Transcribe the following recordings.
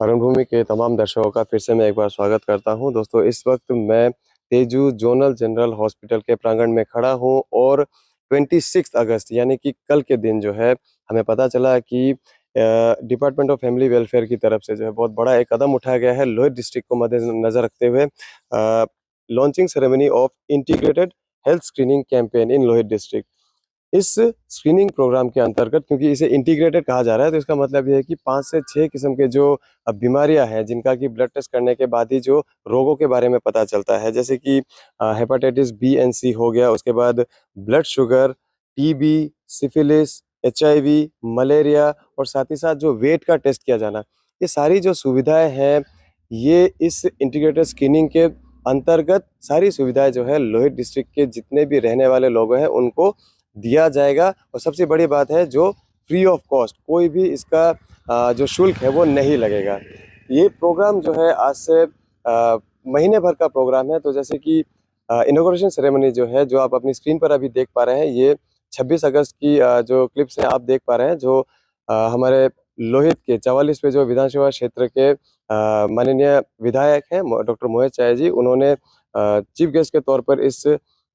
रणभूमि के तमाम दर्शकों का फिर से मैं एक बार स्वागत करता हूं। दोस्तों, इस वक्त मैं तेजू जोनल जनरल हॉस्पिटल के प्रांगण में खड़ा हूं और 26 अगस्त यानी कि कल के दिन जो है हमें पता चला कि डिपार्टमेंट ऑफ फैमिली वेलफेयर की तरफ से जो है बहुत बड़ा एक कदम उठाया गया है लोहित डिस्ट्रिक्ट को मद्देनजर रखते हुए। Launching ceremony of integrated health screening campaign in Lohit district. इस स्क्रीनिंग प्रोग्राम के अंतर्गत, क्योंकि इसे इंटीग्रेटेड कहा जा रहा है, तो इसका मतलब ये है कि 5 से 6 किस्म के जो बीमारियां हैं जिनका कि ब्लड टेस्ट करने के बाद ही जो रोगों के बारे में पता चलता है, जैसे कि हेपेटाइटिस बी एंड सी हो गया, उसके बाद blood sugar, TB, syphilis, HIV, malaria और साथ ही साथ जो वेट का टेस्ट किया जाना, ये सारी जो सुविधाएं हैं ये इस इंटीग्रेटेड स्क्रीनिंग के अंतर्गत सारी सुविधाएं जो है लोहित डिस्ट्रिक्ट के जितने भी रहने वाले लोग हैं उनको दिया जाएगा। और सबसे बड़ी बात है जो फ्री ऑफ कॉस्ट, कोई भी इसका जो शुल्क है वो नहीं लगेगा। ये प्रोग्राम जो है आज से महीने भर का प्रोग्राम है। तो जैसे कि इनॉग्रेशन सेरेमनी जो है, जो आप अपनी स्क्रीन पर अभी देख पा रहे हैं, ये 26 अगस्त की जो क्लिप्स हैं आप देख पा रहे हैं, जो हमारे लोहित के 44वें जो विधानसभा क्षेत्र के माननीय विधायक हैं डॉक्टर मोहित चाय जी, उन्होंने चीफ गेस्ट के तौर पर इस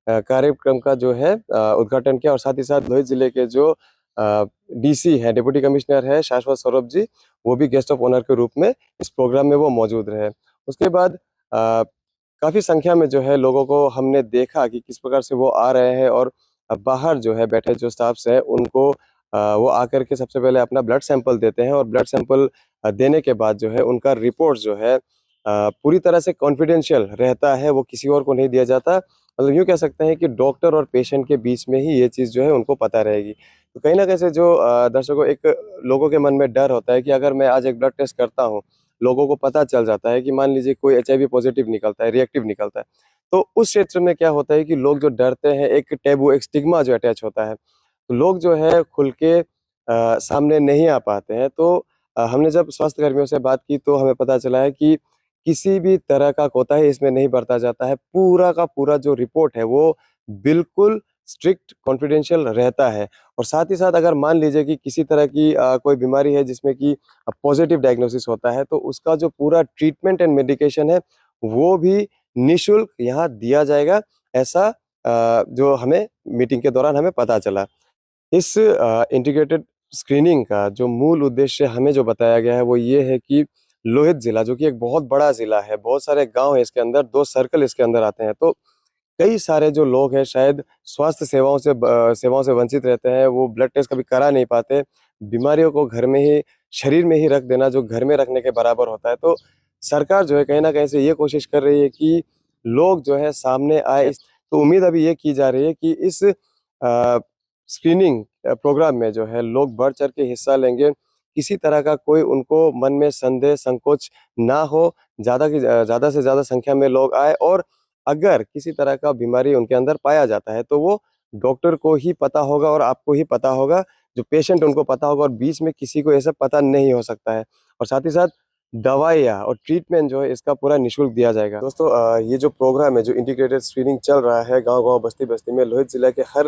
कार्यक्रम का जो है उद्घाटन किया। और साथ ही साथ लोहित जिले के जो डीसी है, डिप्टी कमिश्नर है शाश्वत सौरभ जी, वो भी गेस्ट ऑफ ऑनर के रूप में इस प्रोग्राम में वो मौजूद रहे। उसके बाद काफी संख्या में जो है लोगों को हमने देखा कि किस प्रकार से वो आ रहे हैं और बाहर जो है बैठे जो स्टाफ्स हैं उनको वो आकर के सबसे पहले अपना ब्लड सैंपल देते हैं। और ब्लड सैंपल देने के बाद जो है उनका रिपोर्ट जो है पूरी तरह से कॉन्फिडेंशियल रहता है, वो किसी और को नहीं दिया जाता। मतलब यूँ कह सकते हैं कि डॉक्टर और पेशेंट के बीच में ही ये चीज़ जो है उनको पता रहेगी। तो कहीं न कहीं से जो दर्शकों, एक लोगों के मन में डर होता है कि अगर मैं आज एक ब्लड टेस्ट करता हूँ, लोगों को पता चल जाता है कि मान लीजिए कोई एचआईवी पॉजिटिव निकलता है, रिएक्टिव निकलता है, तो उस क्षेत्र में क्या होता है कि लोग जो डरते हैं, एक टैबू, एक स्टिग्मा जो अटैच होता है, तो लोग जो है खुल के सामने नहीं आ पाते हैं। तो हमने जब स्वास्थ्य कर्मियों से बात की तो हमें पता चला है कि किसी भी तरह का कोताही इसमें नहीं बरता जाता है। पूरा का पूरा जो रिपोर्ट है वो बिल्कुल स्ट्रिक्ट कॉन्फिडेंशियल रहता है। और साथ ही साथ अगर मान लीजिए कि किसी तरह की कोई बीमारी है जिसमें कि पॉजिटिव डायग्नोसिस होता है, तो उसका जो पूरा ट्रीटमेंट एंड मेडिकेशन है वो भी निःशुल्क यहाँ दिया जाएगा। ऐसा जो हमें मीटिंग के दौरान हमें पता चला। इस इंटीग्रेटेड स्क्रीनिंग का जो मूल उद्देश्य हमें जो बताया गया है वो ये है कि लोहित जिला, जो कि एक बहुत बड़ा जिला है, बहुत सारे गांव है इसके अंदर, 2 सर्कल इसके अंदर आते हैं, तो कई सारे जो लोग हैं शायद स्वास्थ्य सेवाओं से वंचित रहते हैं, वो ब्लड टेस्ट कभी करा नहीं पाते। बीमारियों को घर में ही, शरीर में ही रख देना जो घर में रखने के बराबर होता है। तो सरकार जो है कहीं न कहीं से ये कोशिश कर रही है कि लोग जो है सामने आए। तो उम्मीद अभी ये की जा रही है कि इस स्क्रीनिंग प्रोग्राम में जो है लोग बढ़-चढ़ के हिस्सा लेंगे। किसी तरह का कोई उनको मन में संदेह, संकोच ना हो, ज़्यादा से ज़्यादा संख्या में लोग आए। और अगर किसी तरह का बीमारी उनके अंदर पाया जाता है तो वो डॉक्टर को ही पता होगा और आपको ही पता होगा, जो पेशेंट उनको पता होगा, और बीच में किसी को ये सब पता नहीं हो सकता है। और साथ ही साथ दवाइयाँ और ट्रीटमेंट जो है इसका पूरा निःशुल्क दिया जाएगा। दोस्तों, ये जो प्रोग्राम है, जो इंटीग्रेटेड स्क्रीनिंग चल रहा है गाँव-गाँव, बस्ती-बस्ती में, लोहित जिला के हर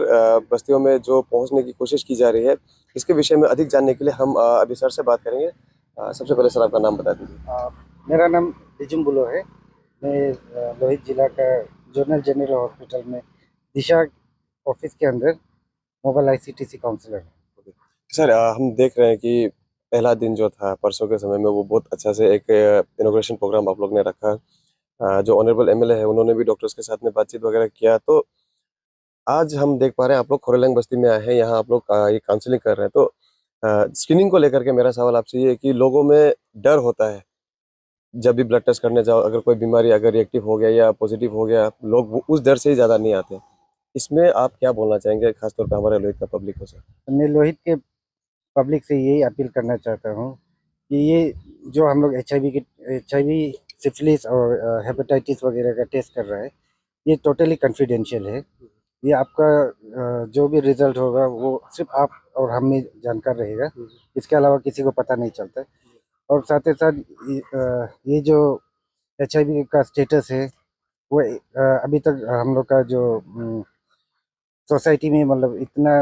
बस्तियों में जो पहुँचने की कोशिश की जा रही है, इसके विषय में अधिक जानने के लिए हम अभी सर से बात करेंगे। सबसे पहले सर आपका नाम बता दीजिए। मेरा नाम रिजुम बुलो है। मैं लोहित जिला का जोनल जनरल हॉस्पिटल में दिशा ऑफिस के अंदर मोबाइल आईसीटीसी काउंसलर है। सर, हम देख रहे हैं कि पहला दिन जो था परसों के समय में, वो बहुत अच्छा से एक इनॉग्रेशन प्रोग्राम आप लोग ने रखा। जो ऑनरेबल एमएलए है उन्होंने भी डॉक्टर्स के साथ में बातचीत वगैरह किया। तो आज हम देख पा रहे हैं आप लोग खोरेलंग बस्ती में आए हैं, यहाँ आप लोग ये काउंसलिंग कर रहे हैं। तो स्क्रीनिंग को लेकर के मेरा सवाल आपसे ये है कि लोगों में डर होता है जब भी ब्लड टेस्ट करने जाओ, अगर कोई बीमारी अगर रिएक्टिव हो गया या पॉजिटिव हो गया, लोग उस डर से ही ज़्यादा नहीं आते। इसमें आप क्या बोलना चाहेंगे, खासतौर पे हमारे लोहित का पब्लिक को सर? मैं लोहित के पब्लिक से यही अपील करना चाहता हूँ कि ये जो हम लोग एचआईवी, सिफिलिस और हेपेटाइटिस वगैरह का टेस्ट कर रहा है, ये टोटली कॉन्फिडेंशियल है। ये आपका जो भी रिजल्ट होगा वो सिर्फ आप और हम में जानकार रहेगा, इसके अलावा किसी को पता नहीं चलता। और साथ ही साथ ये जो एचआईवी का स्टेटस है वो अभी तक हम लोग का जो सोसाइटी में मतलब इतना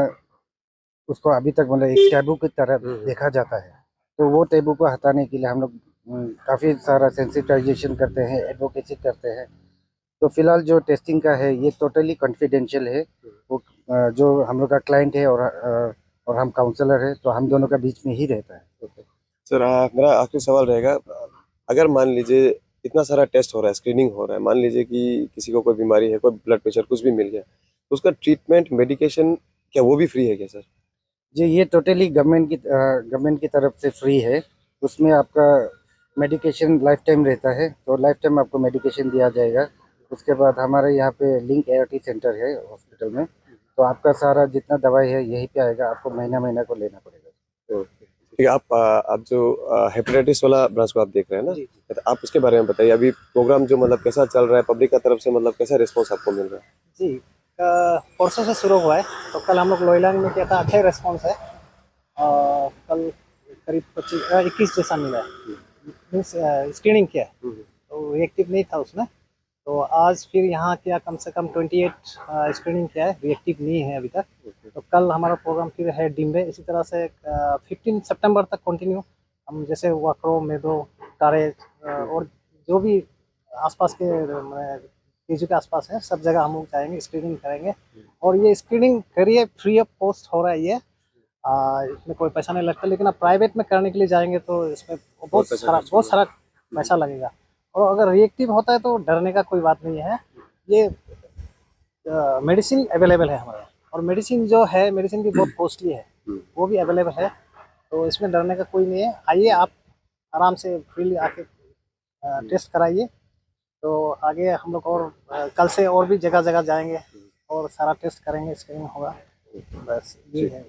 उसको अभी तक मतलब एक टैबू की तरह देखा जाता है। तो वो टैबू को हटाने के लिए हम लोग काफ़ी सारा सेंसिटाइजेशन करते हैं, एडवोकेसी करते हैं। तो फिलहाल जो टेस्टिंग का है ये टोटली कॉन्फिडेंशियल है। वो जो हम लोग का क्लाइंट है और हम काउंसलर है, तो हम दोनों का बीच में ही रहता है। सर मेरा आखिरी सवाल रहेगा, अगर मान लीजिए इतना सारा टेस्ट हो रहा है, स्क्रीनिंग हो रहा है, मान लीजिए कि किसी को कोई बीमारी है, कोई ब्लड प्रेशर कुछ भी मिल गया, तो उसका ट्रीटमेंट मेडिकेशन क्या वो भी फ्री है क्या सर? जी, ये टोटली गवर्नमेंट की तरफ से फ्री है। उसमें आपका मेडिकेशन लाइफ टाइम रहता है, तो लाइफ टाइम आपको मेडिकेशन दिया जाएगा। उसके बाद हमारे यहाँ पे लिंक ART सेंटर है हॉस्पिटल में, तो आपका सारा जितना दवाई है यहीं पे आएगा, आपको महीना को लेना पड़ेगा। ठीक है, आप जो हेपेटाइटिस वाला ब्रांच को आप देख रहे हैं ना, जी। तो आप उसके बारे में बताइए, अभी प्रोग्राम जो मतलब कैसा चल रहा है, पब्लिक का तरफ से मतलब कैसा रिस्पॉन्स आपको मिल रहा है? जी, परसों से शुरू हुआ है, तो कल हम लोग लोईलांग में किया था, अच्छा ही रिस्पॉन्स है। कल करीब 21 जैसा मिला है, मीन्स स्क्रीनिंग किया है, तो रिएक्टिव नहीं था उसमें। तो आज फिर यहाँ किया, कम से कम 28 स्क्रीनिंग किया है, रिएक्टिव नहीं है अभी तक। तो कल हमारा प्रोग्राम फिर है डिम्बे, इसी तरह से 15 सितंबर तक कंटिन्यू हम जैसे वाकरो, मेदो, कारेज और जो भी आसपास के तेजू के आसपास है, सब जगह हम लोग जाएंगे, स्क्रीनिंग करेंगे। और ये स्क्रीनिंग करिए, फ्री ऑफ कॉस्ट हो रहा है ये, इसमें कोई पैसा नहीं लगता। लेकिन आप प्राइवेट में करने के लिए जाएंगे तो इसमें बहुत सारा पैसा लगेगा। और अगर रिएक्टिव होता है तो डरने का कोई बात नहीं है। ये मेडिसिन अवेलेबल है हमारे यहाँ, और मेडिसिन जो है, मेडिसिन भी बहुत कॉस्टली है, वो भी अवेलेबल है, तो इसमें डरने का कोई नहीं है। आइए, आप आराम से फ्रीली आके टेस्ट कराइए। तो आगे हम लोग और कल से और भी जगह जगह जाएंगे और सारा टेस्ट करेंगे, स्क्रीनिंग होगा, बस ये है।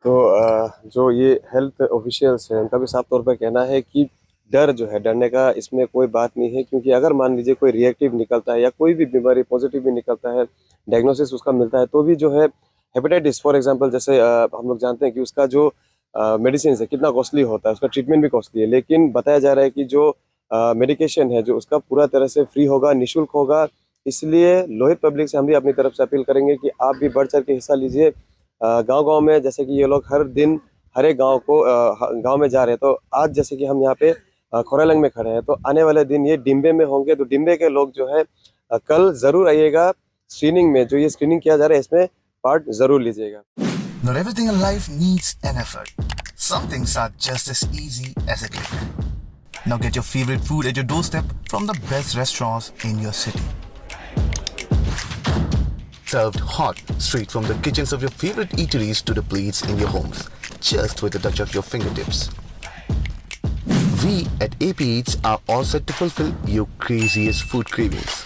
तो जो ये हेल्थ ऑफिशियल्स हैं उनका भी साफ तौर पर कहना है कि डर जो है, डरने का इसमें कोई बात नहीं है, क्योंकि अगर मान लीजिए कोई रिएक्टिव निकलता है या कोई भी बीमारी पॉजिटिव भी निकलता है, डायग्नोसिस उसका मिलता है, तो भी जो है हेपेटाइटिस फॉर एग्जांपल, जैसे हम लोग जानते हैं कि उसका जो मेडिसिन है कितना कॉस्टली होता है, उसका ट्रीटमेंट भी कॉस्टली है, लेकिन बताया जा रहा है कि जो मेडिकेशन है जो उसका पूरा तरह से फ्री होगा, निःशुल्क होगा। इसलिए लोहित पब्लिक से हम भी अपनी तरफ से अपील करेंगे कि आप भी बढ़ चढ़ के हिस्सा लीजिए। गांव-गांव में जैसे कि ये लोग हर दिन हर एक गांव को गांव में जा रहे हैं, तो आज जैसे कि हम यहाँ पे खोरालंग में खड़े हैं, तो आने वाले दिन ये डिम्बे में होंगे, तो डिम्बे के लोग जो है कल जरूर आइएगा। स्क्रीनिंग में जो ये स्क्रीनिंग किया जा रहा है, इसमें पार्ट जरूर लीजिएगा। Not everything in life needs an effort. Some things are just as easy as a click. Now get your favorite food at your doorstep from the best restaurants in your city. Served hot, straight from the kitchens of your favorite eateries to the plates in your homes, just with a touch of your fingertips. We at AP Eats are all set to fulfill your craziest food cravings.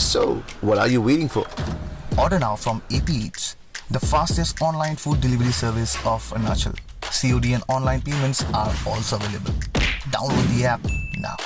So, what are you waiting for? Order now from AP Eats, the fastest online food delivery service of Arunachal. COD and online payments are also available. Download the app now.